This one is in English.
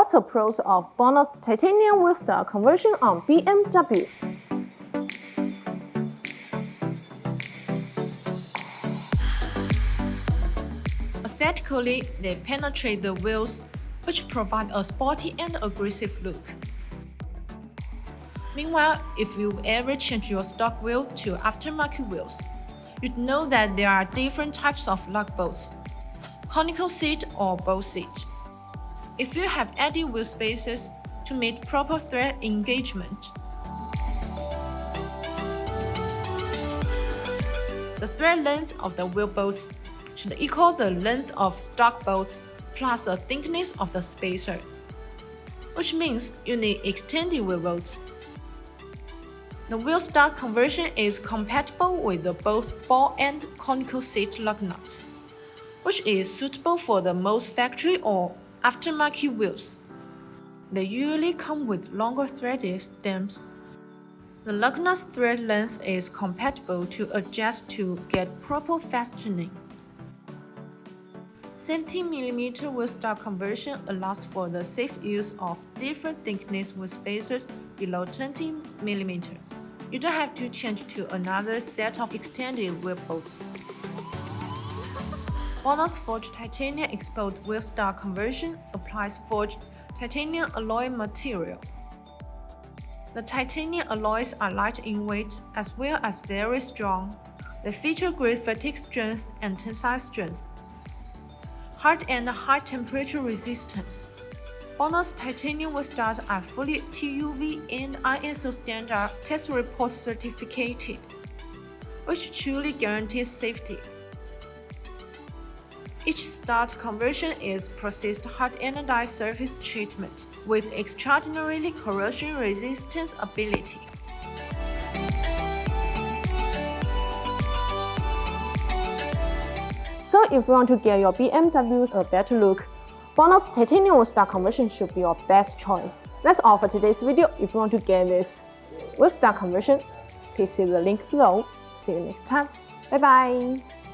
What's the pros of BONOSS titanium wheel stock conversion on BMW? Aesthetically, they penetrate the wheels, which provide a sporty and aggressive look. Meanwhile, if you ever change your stock wheel to aftermarket wheels, you'd know that there are different types of lug bolts: conical seat or bow seat. If you have added wheel spacers to meet proper thread engagement, the thread length of the wheel bolts should equal the length of stock bolts plus the thickness of the spacer, which means you need extended wheel bolts. The wheel stock conversion is compatible with both ball and conical seat lug nuts, which is suitable for the most factory or aftermarket wheels. They usually come with longer threaded stems. The lug nut's thread length is compatible to adjust to get proper fastening. 17mm wheel stock conversion allows for the safe use of different thickness wheel spacers below 20mm. You don't have to change to another set of extended wheel bolts. BONOSS Forged Titanium Exposed Wheel Stock Conversion applies forged titanium alloy material. The titanium alloys are light in weight as well as very strong. They feature great fatigue strength and tensile strength, hard and high temperature resistance. BONOSS titanium wheel studs are fully TUV and ISO standard test report certificated, which truly guarantees safety. Each stud conversion is processed hot anodized surface treatment with extraordinarily corrosion resistance ability. So if you want to get your BMW a better look, BONOSS titanium wheel stock conversion should be your best choice. That's all for today's video. If you want to get this wheel stock conversion, please see the link below. See you next time. Bye bye.